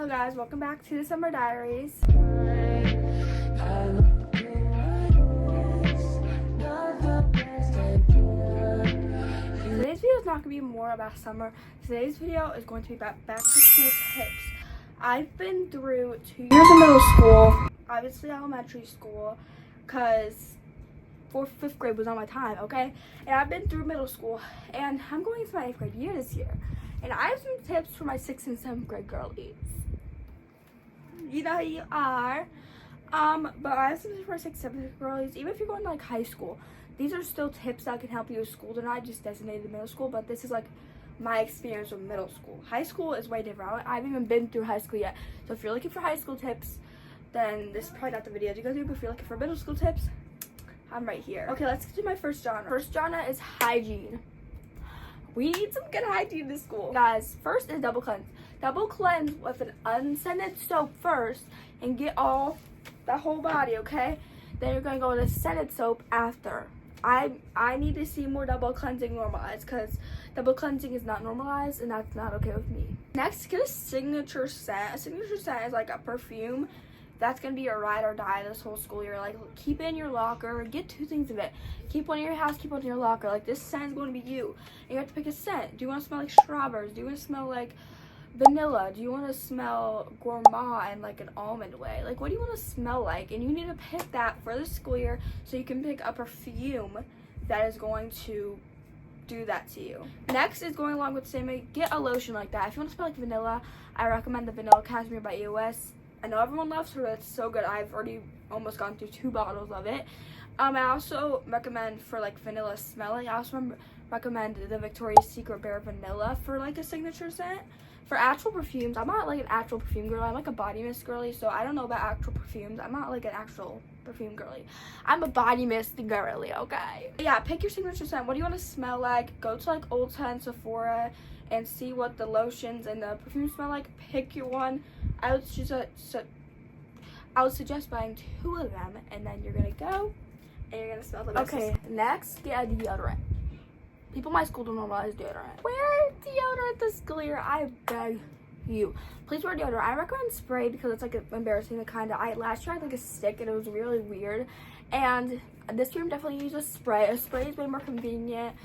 Hello guys, welcome back to the Summer Diaries. Today's video is not going to be more about summer. Today's video is going to be about back to school tips. I've been through 2 years of middle school, obviously elementary school, because 4th, 5th grade was on my time, okay? And I've been through middle school, and I'm going into my 8th grade year this year. And I have some tips for my 6th and 7th grade girlies. You know how you are. But I have some tips for my 6th and 7th grade girlies. Even if you're going to like high school, these are still tips that can help you with school. They're not just designated to middle school, but this is like my experience with middle school. High school is way different. I haven't even been through high school yet. So if you're looking for high school tips, then this is probably not the video to go through. But if you're looking for middle school tips, I'm right here. Okay, let's get to my first genre. First genre is hygiene. We need some good hygiene in school. Guys, first is double cleanse. Double cleanse with an unscented soap first and get all the whole body, okay? Then you're gonna go with a scented soap after. I need to see more double cleansing normalized because double cleansing is not normalized and that's not okay with me. Next, get a signature scent. A signature scent is like a perfume that's gonna be your ride or die this whole school year. Like, keep it in your locker. Get 2 things of it. Keep one in your house, keep one in your locker. Like, this scent is going to be you. And you have to pick a scent. Do you want to smell like strawberries? Do you want to smell like vanilla? Do you want to smell gourmand in like an almond way? Like, what do you want to smell like? And you need to pick that for the school year so you can pick a perfume that is going to do that to you. Next is going along with the same, get a lotion like that. If you want to smell like vanilla, I recommend the Vanilla Cashmere by EOS. I know everyone loves her, it's so good. I've already almost gone through 2 bottles of it. I also recommend for like vanilla smelling, I also recommend the Victoria's Secret Bare Vanilla for like a signature scent. For actual perfumes, I'm not like an actual perfume girl. I'm like a body mist girly, so I don't know about actual perfumes. I'm not like an actual perfume girly. I'm a body mist girly, okay? Yeah, pick your signature scent. What do you want to smell like? Go to like Ulta and Sephora and see what the lotions and the perfumes smell like. Pick your one. I would suggest buying 2 of them, and then you're gonna go and you're gonna smell the best. Okay, next, get a deodorant. People in my school don't normalize deodorant. Wear deodorant this school year, I beg you. Please wear deodorant. I recommend spray because it's like embarrassing to last year I had like a stick and it was really weird. And this year I'm definitely use a spray. A spray is way more convenient.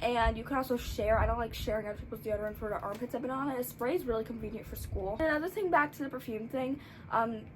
And you can also share. I don't like sharing other people's deodorant for the armpits I've been on it. A spray is really convenient for school. Another thing, back to the perfume thing.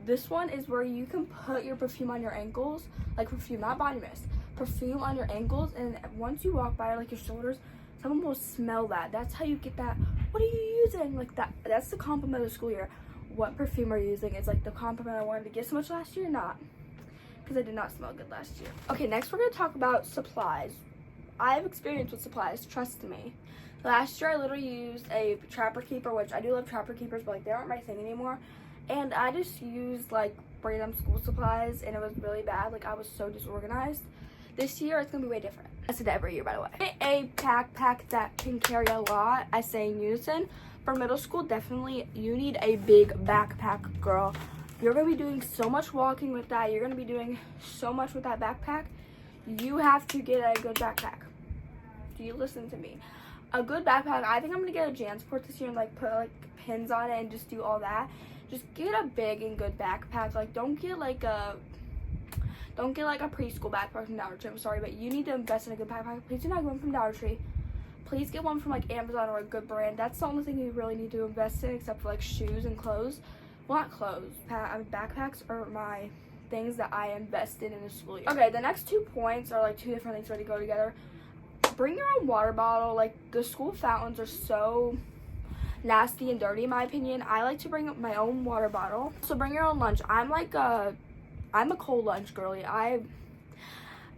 This one is where you can put your perfume on your ankles. Like perfume, not body mist. Perfume on your ankles, and once you walk by like your shoulders, someone will smell that. That's how you get that. What are you using? Like that. That's the compliment of the school year. What perfume are you using? It's like the compliment I wanted to get so much last year. Not because I did not smell good last year. Okay, next we're gonna talk about supplies. I have experience with supplies, trust me. Last year I literally used a Trapper Keeper, which I do love Trapper Keepers, but like they aren't my thing anymore. And I just used like random school supplies and it was really bad. Like, I was so disorganized. This year it's gonna be way different. I said that every year, by the way. Get a backpack that can carry a lot. I say in unison. For middle school, definitely you need a big backpack, girl. You're gonna be doing so much walking with that. You're gonna be doing so much with that backpack. You have to get a good backpack. Do you listen to me? A good backpack. I think I'm gonna get a JanSport this year and like put like pins on it and just do all that. Just get a big and good backpack. Like, don't get like a preschool backpack from Dollar Tree. I'm sorry, but you need to invest in a good backpack. Please do not get one from Dollar Tree. Please get one from like Amazon or a good brand. That's the only thing you really need to invest in, except for like shoes and clothes. Well, not clothes. Backpacks are my things that I invested in the school year. Okay, the next 2 points are like 2 different things ready to go together. Bring your own water bottle. Like, the school fountains are so nasty and dirty in my opinion. I like to bring my own water bottle. So bring your own lunch. I'm a cold lunch girly.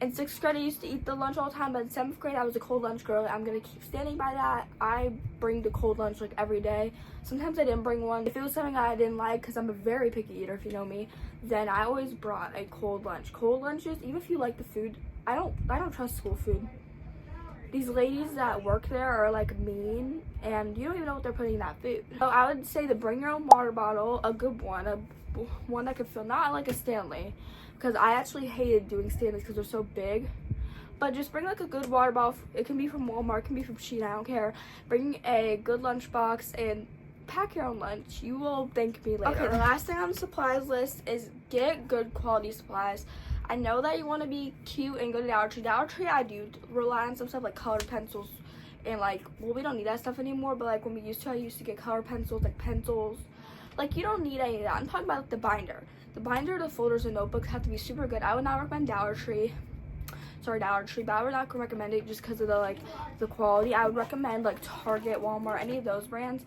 In 6th grade I used to eat the lunch all the time, but in 7th grade I was a cold lunch girly. I'm gonna keep standing by that. I bring the cold lunch like every day. Sometimes I didn't bring one. If it was something I didn't like, because I'm a very picky eater if you know me, then I always brought a cold lunch. Cold lunches, even if you like the food, I don't trust school food. These ladies that work there are like mean, and you don't even know what they're putting in that food. So I would say to bring your own water bottle, a good one, one that could fill, not like a Stanley, because I actually hated doing Stanleys because they're so big. But just bring like a good water bottle. It can be from Walmart, it can be from Shein, I don't care. Bring a good lunch box and pack your own lunch. You will thank me later. Okay, the last thing on the supplies list is get good quality supplies. I know that you want to be cute and go to Dollar Tree. Dollar Tree, I do rely on some stuff like colored pencils and like, well, we don't need that stuff anymore, but like when we used to, I used to get colored pencils, like pencils. Like, you don't need any of that. I'm talking about like, the binder. The binder, the folders, and notebooks have to be super good. I would not recommend Dollar Tree, but I would not recommend it just because of the quality. I would recommend like Target, Walmart, any of those brands,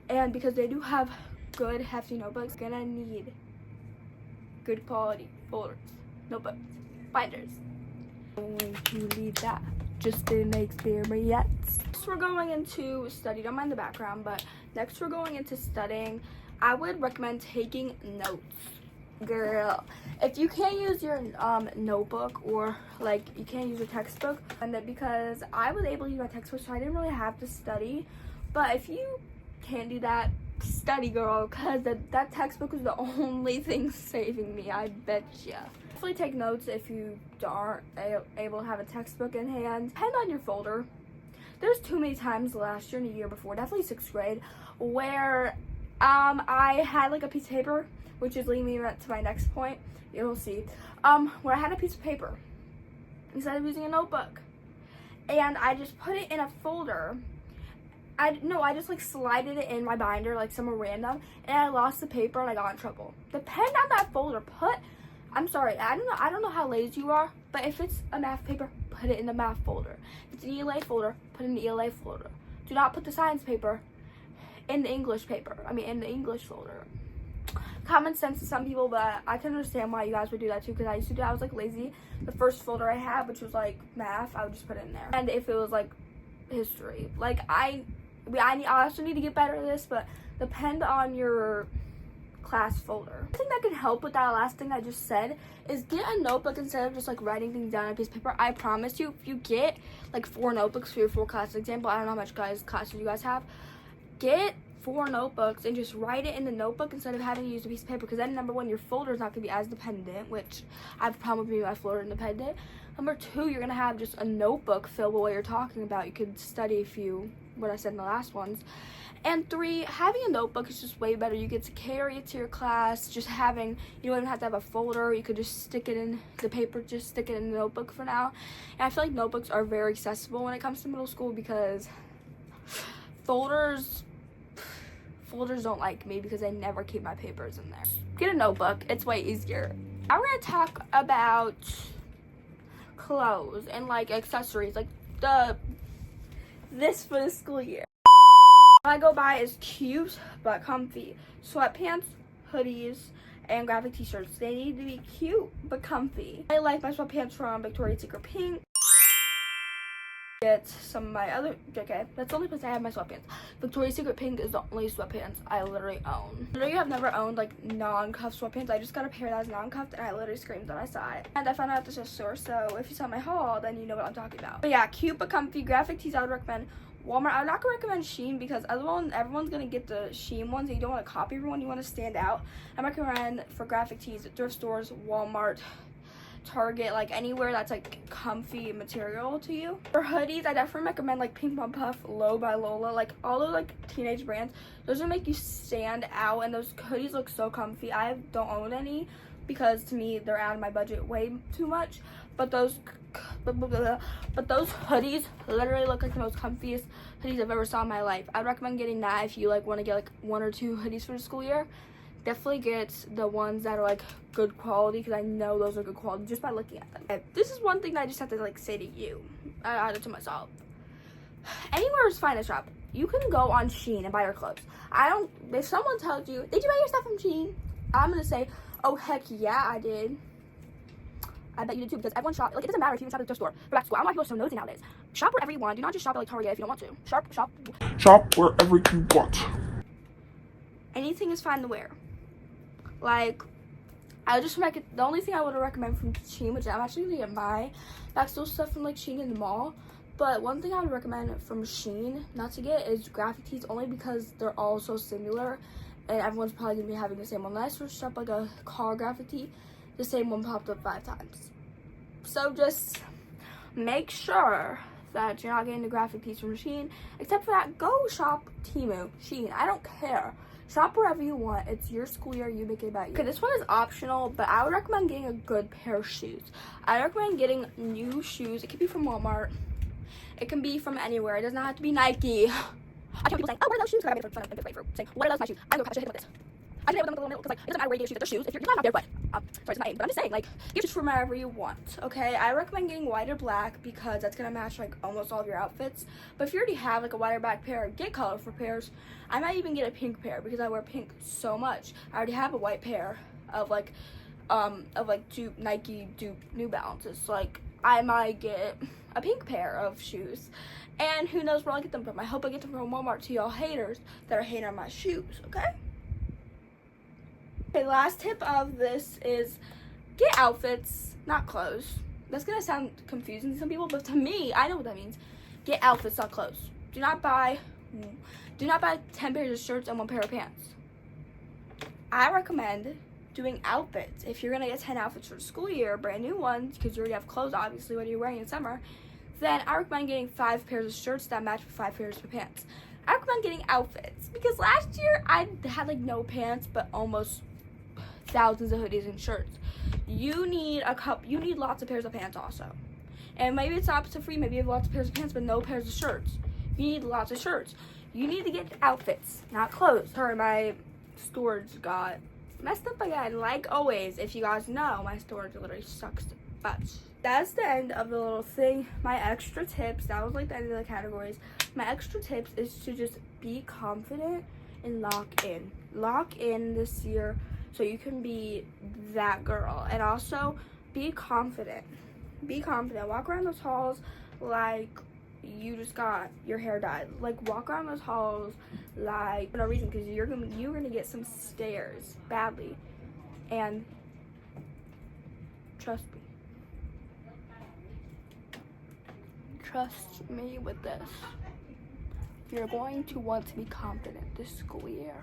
and because they do have good hefty notebooks. Gonna need good quality folders, notebooks, binders. I'm going to leave that just an experience. Next we're going into study. Don't mind the background, but next we're going into studying. I would recommend taking notes. Girl, if you can't use your notebook, or like you can't use a textbook, and that because I was able to use my textbook, so I didn't really have to study. But if you can't do that, study, girl, because that textbook was the only thing saving me, I bet ya. Definitely take notes if you aren't able to have a textbook in hand. Depend on your folder. There's too many times last year and the year before, definitely 6th grade, where I had like a piece of paper, which is leading me right to my next point, you'll see, where I had a piece of paper instead of using a notebook, and I just put it in a folder. I just like slided it in my binder like somewhere random, and I lost the paper and I got in trouble. Depend on that folder. I'm sorry, I don't know how lazy you are, but if it's a math paper, put it in the math folder. If it's an ELA folder, put it in the ELA folder. Do not put the science paper in the English folder. Common sense to some people, but I can understand why you guys would do that too, because I used to do, I was like lazy. The first folder I had, which was like math, I would just put it in there. And if it was like history, like I also need to get better at this, but depend on your class folder. I think that can help with that last thing I just said is get a notebook instead of just like writing things down on a piece of paper. I promise you, if you get like 4 notebooks for your 4 classes example, I don't know how much classes you guys have, get 4 notebooks and just write it in the notebook instead of having to use a piece of paper, because then number 1, your folder is not going to be as dependent, which I have a problem with being my folder independent. Number 2, you're going to have just a notebook filled with what you're talking about. You could study what I said in the last ones. And 3, having a notebook is just way better. You get to carry it to your class. Just having, you don't even have to have a folder. You could just stick it in the paper, just stick it in the notebook for now. And I feel like notebooks are very accessible when it comes to middle school, because folders don't like me because I never keep my papers in there. Get a notebook, it's way easier. Now we're gonna talk about clothes and like accessories, like this for the school year. What I go by is cute but comfy sweatpants, hoodies, and graphic t-shirts. They need to be cute but comfy. I like my sweatpants from Victoria's Secret Pink. Get some of my other, okay, that's the only place I have my sweatpants. Victoria's Secret Pink is the only sweatpants I literally own. Literally, I've never owned like non-cuff sweatpants. I just got a pair that was non-cuffed, and I literally screamed when I saw it. And I found out at the store, so if you saw my haul, then you know what I'm talking about. But yeah, cute but comfy graphic tees I would recommend. Walmart, I'm not gonna recommend Shein, because everyone's gonna get the Shein ones, and you don't want to copy everyone, you want to stand out. I recommend for graphic tees, thrift stores, Walmart, Target, like anywhere that's like comfy material to you. For hoodies, I definitely recommend like Pink Pom Puff, Low by Lola, like all those like teenage brands. Those will make you stand out, and those hoodies look so comfy. I don't own any because to me they're out of my budget way too much, but those hoodies literally look like the most comfiest hoodies I've ever saw in my life. I'd recommend getting that if you like want to get like 1 or 2 hoodies for the school year. Definitely get the ones that are like good quality, because I know those are good quality just by looking at them. Okay, this is one thing that I just have to like say to you. I added to myself. Anywhere is fine to shop. You can go on Shein and buy your clothes. If someone tells you, did you buy your stuff from Shein? I'm gonna say, oh heck yeah, I did. I bet you did too, because everyone shop. Like, it doesn't matter if you even shop at the thrift store for back to school. I don't know why people are so nosy nowadays. Shop wherever you want. Do not just shop at like Target if you don't want to. Shop wherever you want. Anything is fine to wear. Like, the only thing I would recommend from Shein, which I'm actually gonna get my back to school stuff from like Shein in the mall. But one thing I would recommend from Shein not to get is graphic tees, only because they're all so similar, and everyone's probably gonna be having the same one. When I searched up like a car graphic tee, the same one popped up 5 times. So just make sure that you're not getting the graphic tees from Shein. Except for that, go shop Temu, Shein. I don't care. Shop wherever you want. It's your school year. You make it about you. Okay, this one is optional, but I would recommend getting a good pair of shoes. I recommend getting new shoes. It could be from Walmart. It can be from anywhere. It does not have to be Nike. I can't people saying, oh, what are those shoes? I made fun of them for saying, what are those my shoes? I'm going to hit them with this. I should hit them with them because, like, it doesn't matter where you get shoes. They're shoes. If you're not out there, but sorry, it's not name, but I'm just saying, like, get shoes from wherever you want. Okay, I recommend getting white or black because that's gonna match like almost all of your outfits. But if you already have like a white or black pair, get colorful pairs. I might even get a pink pair because I wear pink so much. I already have a white pair of two Nike New Balances. Like, I might get a pink pair of shoes. And who knows where I'll get them from. I hope I get them from Walmart to y'all haters that are hating on my shoes, okay? Okay, last tip of this is get outfits, not clothes. That's gonna sound confusing to some people, but to me, I know what that means. Get outfits, not clothes. Do not buy 10 pairs of shirts and 1 pair of pants. I recommend doing outfits. If you're gonna get 10 outfits for the school year, brand new ones, because you already have clothes, obviously, what you're wearing in summer, then I recommend getting 5 pairs of shirts that match with 5 pairs of pants. I recommend getting outfits because last year I had like no pants, but almost thousands of hoodies and shirts. You need lots of pairs of pants also. And maybe it's opposite for you. Maybe you have lots of pairs of pants but no pairs of shirts. You need lots of shirts. You need to get outfits, not clothes. Sorry, my storage got messed up again. Like always, if you guys know, my storage literally sucks. But that's the end of the little thing. My extra tips, that was like the end of the categories. My extra tips is to just be confident and lock in. Lock in this year so you can be that girl. And also be confident. Be confident. Walk around those halls like you just got your hair dyed. Like, walk around those halls like for no reason, because you're gonna get some stares badly. And trust me. Trust me with this. You're going to want to be confident this school year.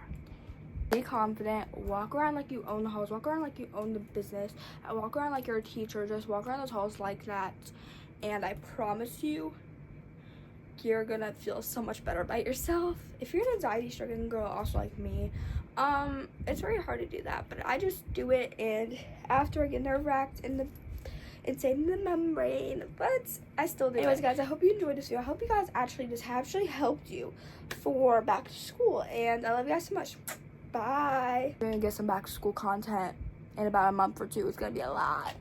Be confident. Walk around like you own the halls. Walk around like you own the business. Walk around like you're a teacher. Just walk around those halls like that. And I promise you, you're gonna feel so much better about yourself. If you're an anxiety-stricken girl, also like me, it's very hard to do that. But I just do it, and after I get nerve-wracked and insane in the membrane, but I still do. Anyways, guys, I hope you enjoyed this video. I hope you guys actually helped you for back to school, and I love you guys so much. Bye. We're gonna get some back to school content in about a month or two. It's gonna be a lot.